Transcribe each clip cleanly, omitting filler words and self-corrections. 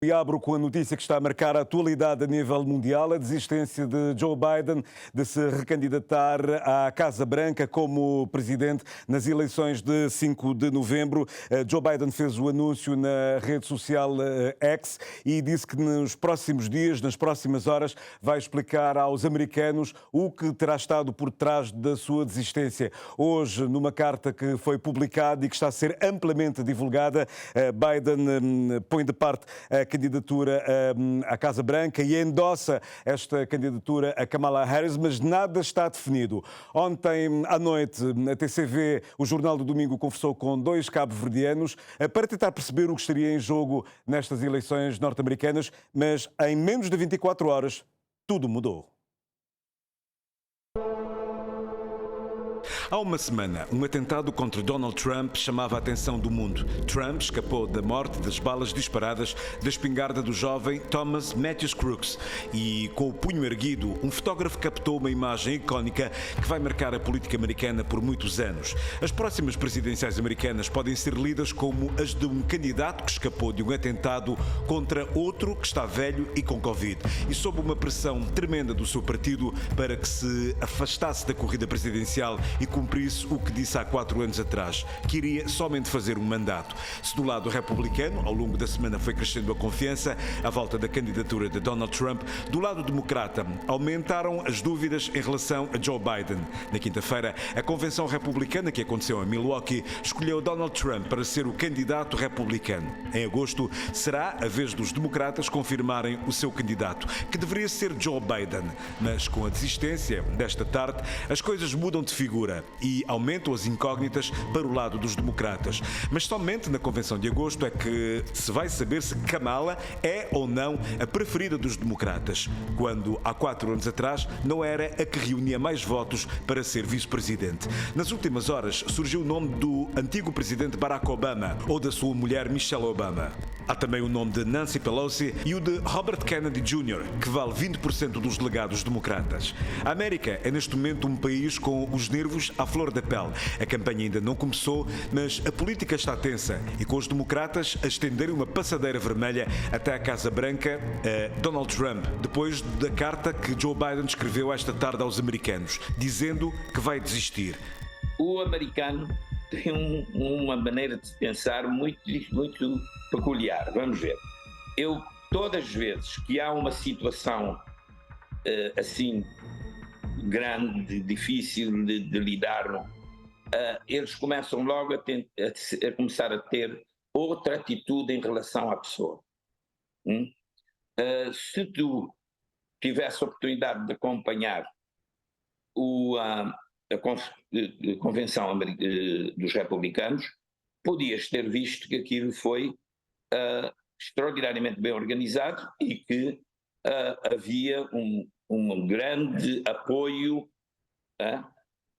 E abro com a notícia que está a marcar a atualidade a nível mundial, a desistência de Joe Biden de se recandidatar à Casa Branca como presidente nas eleições de 5 de novembro. Joe Biden fez o anúncio na rede social X e disse que nos próximos dias, nas próximas horas, vai explicar aos americanos o que terá estado por trás da sua desistência. Hoje, numa carta que foi publicada e que está a ser amplamente divulgada, Biden põe de parte a candidatura à Casa Branca e endossa esta candidatura a Kamala Harris, mas nada está definido. Ontem à noite, a TCV, o Jornal do Domingo, conversou com dois cabo-verdianos para tentar perceber o que estaria em jogo nestas eleições norte-americanas, mas em menos de 24 horas tudo mudou. Há uma semana, um atentado contra Donald Trump chamava a atenção do mundo. Trump escapou da morte das balas disparadas da espingarda do jovem Thomas Matthews Crooks e, com o punho erguido, um fotógrafo captou uma imagem icónica que vai marcar a política americana por muitos anos. As próximas presidenciais americanas podem ser lidas como as de um candidato que escapou de um atentado contra outro que está velho e com Covid e sob uma pressão tremenda do seu partido para que se afastasse da corrida presidencial e cumprisse o que disse há 4 anos atrás, que iria somente fazer um mandato. Se do lado republicano, ao longo da semana foi crescendo a confiança à volta da candidatura de Donald Trump, do lado democrata aumentaram as dúvidas em relação a Joe Biden. Na quinta-feira, a convenção republicana que aconteceu em Milwaukee escolheu Donald Trump para ser o candidato republicano. Em agosto, será a vez dos democratas confirmarem o seu candidato, que deveria ser Joe Biden. Mas com a desistência desta tarde, as coisas mudam de figura e aumentam as incógnitas para o lado dos democratas. Mas somente na convenção de agosto é que se vai saber se Kamala é ou não a preferida dos democratas, quando há 4 anos atrás não era a que reunia mais votos para ser vice-presidente. Nas últimas horas surgiu o nome do antigo presidente Barack Obama ou da sua mulher Michelle Obama. Há também o nome de Nancy Pelosi e o de Robert Kennedy Jr., que vale 20% dos delegados democratas. A América é neste momento um país com os nervos à flor da pele. A campanha ainda não começou, mas a política está tensa e com os democratas a estenderem uma passadeira vermelha até à Casa Branca a Donald Trump, depois da carta que Joe Biden escreveu esta tarde aos americanos, dizendo que vai desistir. O americano tem uma maneira de pensar muito peculiar. Vamos ver. Todas as vezes que há uma situação assim grande, difícil de lidar, eles começam logo a começar a ter outra atitude em relação à pessoa. Se tu tivesse a oportunidade de acompanhar a convenção dos republicanos, podias ter visto que aquilo foi extraordinariamente bem organizado e que havia um grande apoio,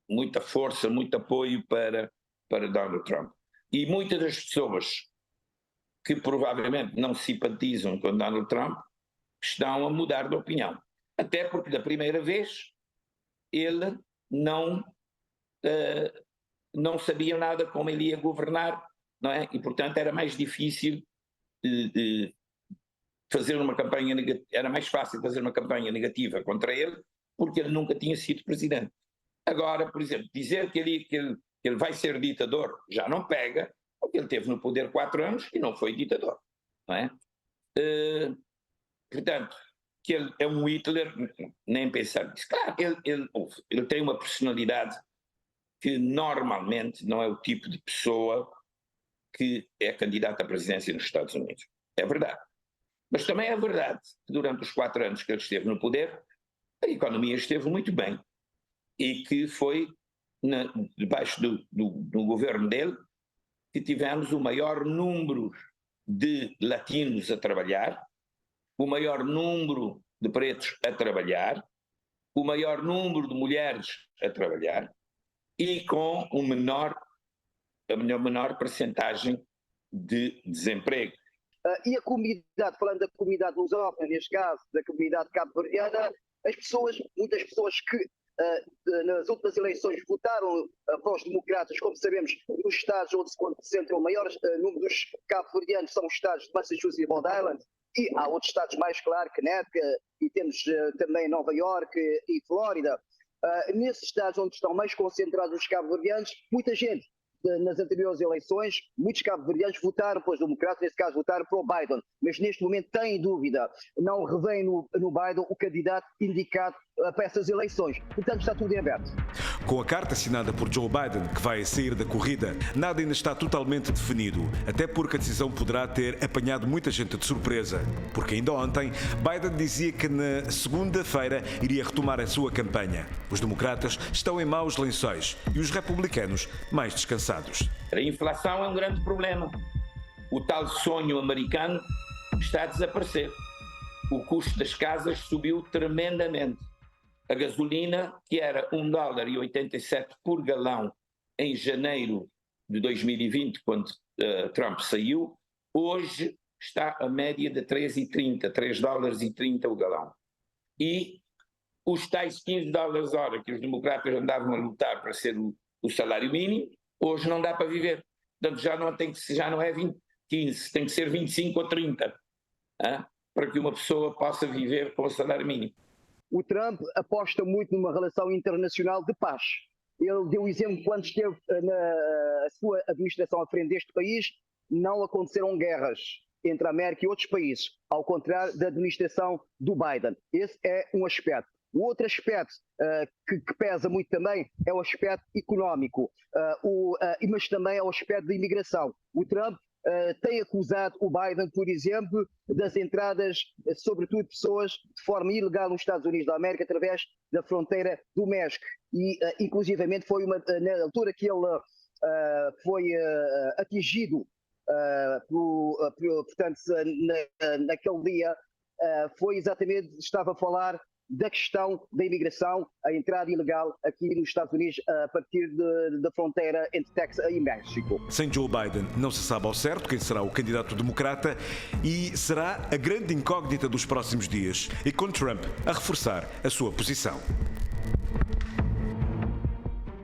muita força, muito apoio para Donald Trump. E muitas das pessoas que provavelmente não simpatizam com Donald Trump estão a mudar de opinião. Até porque da primeira vez ele não sabia nada como ele ia governar, não é? E portanto era mais difícil fazer uma campanha negativa, era mais fácil fazer uma campanha negativa contra ele, porque ele nunca tinha sido presidente. Agora, por exemplo, dizer que ele vai ser ditador já não pega, porque ele esteve no poder 4 anos e não foi ditador, não é? Portanto, que ele é um Hitler, nem pensar nisso. Claro, ele tem uma personalidade que normalmente não é o tipo de pessoa que é candidata à presidência nos Estados Unidos. É verdade. Mas também é verdade que durante os 4 anos que ele esteve no poder, a economia esteve muito bem e que foi debaixo do governo dele que tivemos o maior número de latinos a trabalhar, o maior número de pretos a trabalhar, o maior número de mulheres a trabalhar e com a menor percentagem de desemprego. E a comunidade, falando da comunidade lusófona, neste caso, da comunidade cabo-verdiana, muitas pessoas que nas últimas eleições votaram para os democratas, como sabemos, nos estados onde se concentra o maior número dos cabo-verdianos são os estados de Massachusetts e Rhode Island, E há outros estados mais, claro, Connecticut, e temos também Nova York e Flórida. Nesses estados onde estão mais concentrados os cabo-verdianos, muita gente nas anteriores eleições, muitos cabo-verdianos votaram para os democratas, nesse caso votaram para o Biden, mas neste momento têm dúvida, não revêem no Biden o candidato indicado para essas eleições. Portanto, está tudo em aberto. Com a carta assinada por Joe Biden, que vai sair da corrida, nada ainda está totalmente definido, até porque a decisão poderá ter apanhado muita gente de surpresa. Porque ainda ontem, Biden dizia que na segunda-feira iria retomar a sua campanha. Os democratas estão em maus lençóis e os republicanos mais descansados. A inflação é um grande problema. O tal sonho americano está a desaparecer. O custo das casas subiu tremendamente. A gasolina, que era $1,87 por galão em janeiro de 2020, quando Trump saiu, hoje está a média de $3,30 o galão. E os tais $15 a hora que os democratas andavam a lutar para ser o salário mínimo, hoje não dá para viver. Portanto, já não é 15, tem que ser 25 ou 30, para que uma pessoa possa viver com o salário mínimo. O Trump aposta muito numa relação internacional de paz. Ele deu exemplo quando esteve na sua administração à frente deste país, não aconteceram guerras entre a América e outros países, ao contrário da administração do Biden. Esse é um aspecto. O outro aspecto que pesa muito também é o aspecto económico, mas também é o aspecto da imigração. O Trump tem acusado o Biden, por exemplo, das entradas, sobretudo pessoas de forma ilegal nos Estados Unidos da América, através da fronteira do México. E, inclusivamente, foi na altura que ele foi atingido, portanto, naquele dia, foi exatamente, estava a falar da questão da imigração, a entrada ilegal aqui nos Estados Unidos a partir da fronteira entre Texas e México. Sem Joe Biden, não se sabe ao certo quem será o candidato democrata e será a grande incógnita dos próximos dias, e com Trump a reforçar a sua posição.